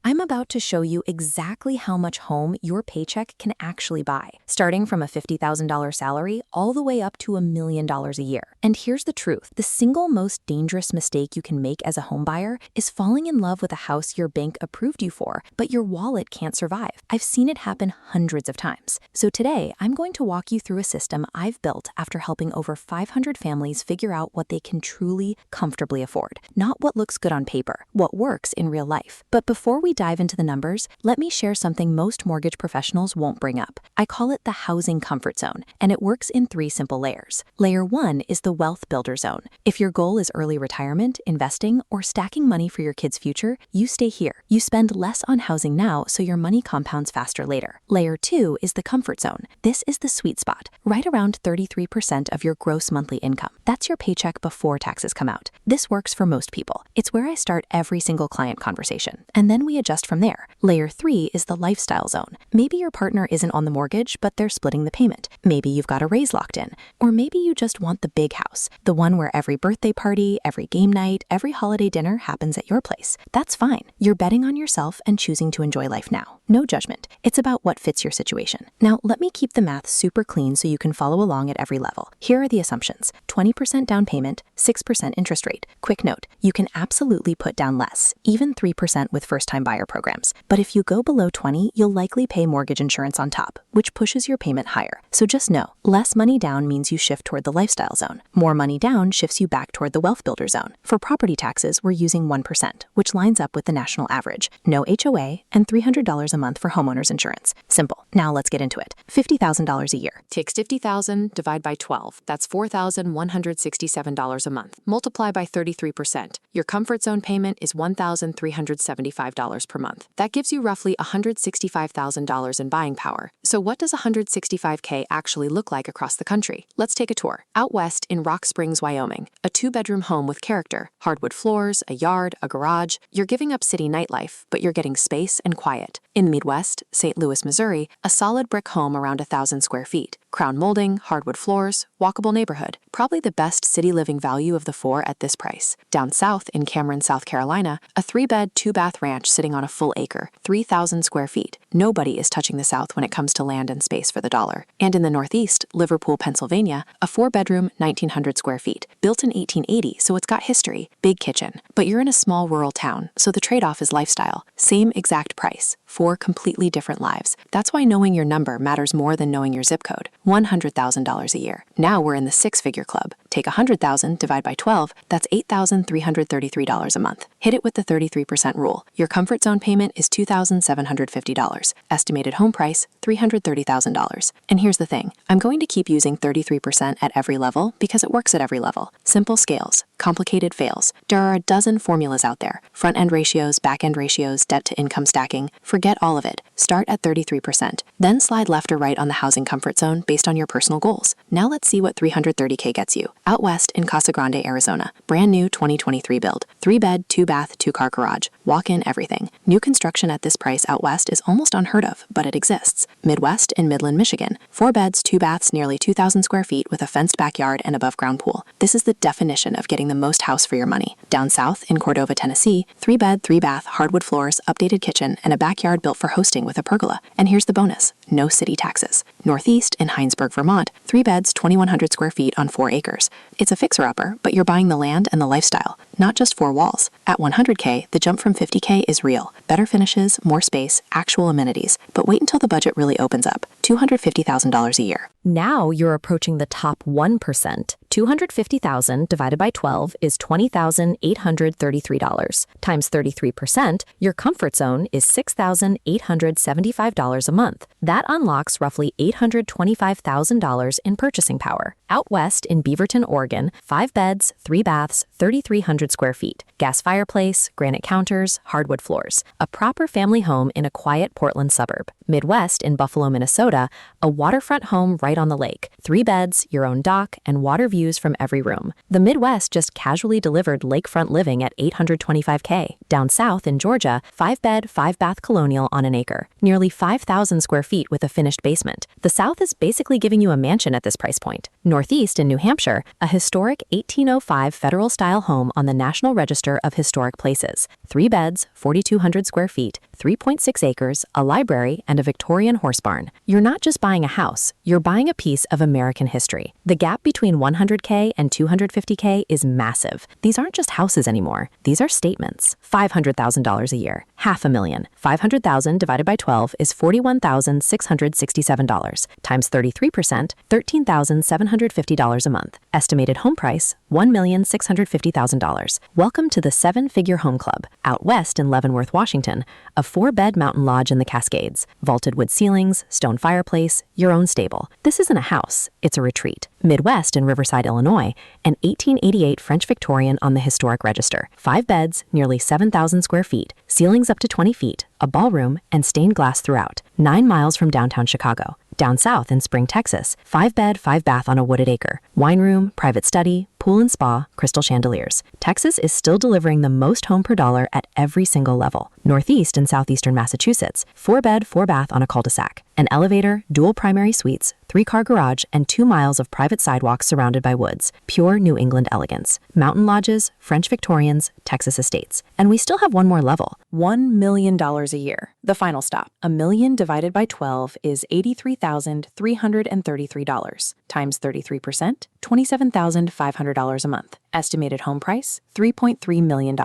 I'm about to show you exactly how much home your paycheck can actually buy, starting from a $50,000 salary all the way up to $1 million a year. And here's the truth. The single most dangerous mistake you can make as a home buyer is falling in love with a house your bank approved you for, but your wallet can't survive. I've seen it happen hundreds of times. So today, I'm going to walk you through a system I've built after helping over 500 families figure out what they can truly, comfortably afford. Not what looks good on paper, what works in real life. But before we dive into the numbers, let me share something most mortgage professionals won't bring up. I call it the housing comfort zone, and it works in 3 simple layers. Layer 1 is the wealth builder zone. If your goal is early retirement, investing, or stacking money for your kids' future, you stay here. You spend less on housing now so your money compounds faster later. Layer 2 is the comfort zone. This is the sweet spot, right around 33% of your gross monthly income. That's your paycheck before taxes come out. This works for most people. It's where I start every single client conversation, and then we adjust from there. Layer 3 is the lifestyle zone. Maybe your partner isn't on the mortgage, but they're splitting the payment. Maybe you've got a raise locked in. Or maybe you just want the big house, the one where every birthday party, every game night, every holiday dinner happens at your place. That's fine. You're betting on yourself and choosing to enjoy life now. No judgment. It's about what fits your situation. Now, let me keep the math super clean so you can follow along at every level. Here are the assumptions. 20% down payment, 6% interest rate. Quick note, you can absolutely put down less, even 3% with first-time buyer programs. But if you go below 20, you'll likely pay mortgage insurance on top, which pushes your payment higher. So just know, less money down means you shift toward the lifestyle zone. More money down shifts you back toward the wealth builder zone. For property taxes, we're using 1%, which lines up with the national average. No HOA and $300 a month for homeowners insurance. Simple. Now let's get into it. $50,000 a year. Take $50,000, divide by 12. That's $4,167 a month. Multiply by 33%. Your comfort zone payment is $1,375 per month. That gives you roughly $165,000 in buying power. So what does $165K actually look like across the country? Let's take a tour. Out west in Rock Springs, Wyoming, a 2-bedroom home with character, hardwood floors, a yard, a garage. You're giving up city nightlife, but you're getting space and quiet. In the Midwest, St. Louis, Missouri, a solid brick home around 1,000 square feet. Crown molding, hardwood floors, walkable neighborhood. Probably the best city living value of the 4 at this price. Down south in Cameron, South Carolina, a 3-bed, 2-bath ranch sitting on a full acre, 3,000 square feet. Nobody is touching the South when it comes to land and space for the dollar. And in the Northeast, Liverpool, Pennsylvania, a 4-bedroom, 1,900 square feet. Built in 1880, so it's got history. Big kitchen. But you're in a small rural town, so the trade-off is lifestyle. Same exact price. 4 completely different lives. That's why knowing your number matters more than knowing your zip code. $100,000 a year. Now we're in the 6-figure club. Take $100,000, divide by 12, that's $8,333 a month. Hit it with the 33% rule. Your comfort zone payment is $2,750. Estimated home price, $330,000. And here's the thing, I'm going to keep using 33% at every level because it works at every level. Simple scales, complicated fails. There are a dozen formulas out there. Front-end ratios, back-end ratios, debt-to-income stacking. Forget all of it. Start at 33%. Then slide left or right on the housing comfort zone based on your personal goals. Now let's see what $330K gets you. Out west in Casa Grande, Arizona. Brand new 2023 build. 3-bed, 2-bath, 2-car garage. Walk-in everything. New construction at this price out west is almost unheard of, but it exists. Midwest in Midland, Michigan. 4 beds, 2 baths, nearly 2,000 square feet with a fenced backyard and above-ground pool. This is the definition of getting the most house for your money. Down south in Cordova, Tennessee. 3-bed, 3-bath, hardwood floors, updated kitchen, and a backyard built for hosting with a pergola. And here's the bonus. No city taxes. Northeast in Heinsberg, Vermont. 3 beds, 2,100 square feet on 4 acres. It's a fixer-upper, but you're buying the land and the lifestyle, not just 4 walls. At $100K, the jump from $50K is real. Better finishes, more space, actual amenities. But wait until the budget really opens up. $250,000 a year. Now you're approaching the top 1%. $250,000 divided by 12 is $20,833. Times 33%, your comfort zone is $6,875 a month. That unlocks roughly $825,000 in purchasing power. Out west in Beaverton, Oregon, 5 beds, 3 baths, 3,300 square feet. Gas fireplace, granite counters, hardwood floors. A proper family home in a quiet Portland suburb. Midwest in Buffalo, Minnesota, a waterfront home right on the lake. 3 beds, your own dock, and water views from every room. The Midwest just casually delivered lakefront living at $825K. Down south in Georgia, 5-bed, 5-bath colonial on an acre. Nearly 5,000 square feet with a finished basement. The South is basically giving you a mansion at this price point. Northeast in New Hampshire, a historic 1805 federal-style home on the National Register of Historic Places. 3 beds, 4,200 square feet, 3.6 acres, a library, and a Victorian horse barn. You're not just buying a house, you're buying a piece of American history. The gap between $100K and $250K is massive. These aren't just houses anymore. These are statements. $500,000 a year. $500,000. 500,000 divided by 12 is $41,667. Times 33%, $13,750 a month. Estimated home price, $1,650,000. Welcome to the 7-Figure Home Club. Out west in Leavenworth, Washington, a 4-bed mountain lodge in the Cascades. Vaulted wood ceilings, stone fireplace, your own stable. This isn't a house, it's a retreat. Midwest in Riverside, Illinois, an 1888 French Victorian on the Historic Register. 5 beds, nearly 7,000 square feet, ceilings up to 20 feet, a ballroom, and stained glass throughout. 9 miles from downtown Chicago. Down south in Spring, Texas, 5-bed, 5-bath on a wooded acre. Wine room, private study, pool and spa, crystal chandeliers. Texas is still delivering the most home per dollar at every single level. Northeast in southeastern Massachusetts, 4-bed, 4-bath on a cul-de-sac. An elevator, dual primary suites, 3-car garage, and 2 miles of private sidewalks surrounded by woods. Pure New England elegance. Mountain lodges, French Victorians, Texas estates. And we still have one more level. $1 million a year. The final stop. $1 million divided by 12 is $83,333. Times 33%, $27,500 a month. Estimated home price, $3.3 million.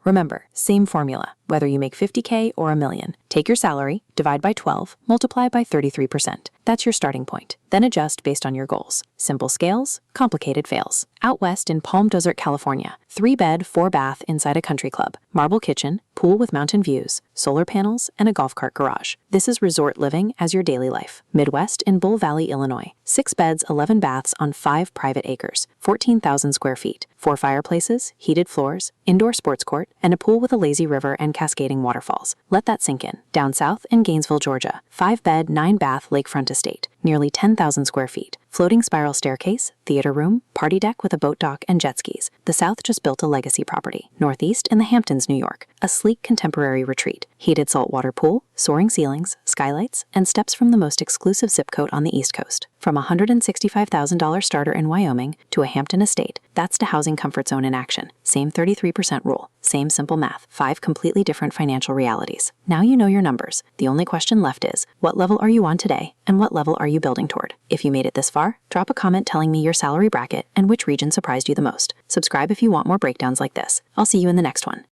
Remember, same formula. Whether you make $50K or $1 million, take your salary, divide by 12, multiply by 33%. That's your starting point. Then adjust based on your goals. Simple scales, complicated fails. Out west in Palm Desert, California, 3-bed, 4-bath inside a country club, marble kitchen, pool with mountain views, solar panels, and a golf cart garage. This is resort living as your daily life. Midwest in Bull Valley, Illinois, 6 beds, 11 baths on 5 private acres, 14,000 square feet, 4 fireplaces, heated floors, indoor sports court, and a pool with a lazy river and cascading waterfalls. Let that sink in. Down south in Gainesville, Georgia, 5-bed, 9-bath lakefront estate, nearly 10,000 square feet, floating spiral staircase, theater room, party deck with a boat dock and jet skis. The South just built a legacy property. Northeast in the Hamptons, New York, a sleek contemporary retreat, heated saltwater pool, soaring ceilings, skylights, and steps from the most exclusive zip code on the East Coast. From a $165,000 starter in Wyoming to a Hampton estate, that's the housing comfort zone in action. Same 33% rule. Same simple math. 5 completely different financial realities. Now you know your numbers. The only question left is, what level are you on today, and what level are you building toward? If you made it this far, drop a comment telling me your salary bracket and which region surprised you the most. Subscribe if you want more breakdowns like this. I'll see you in the next one.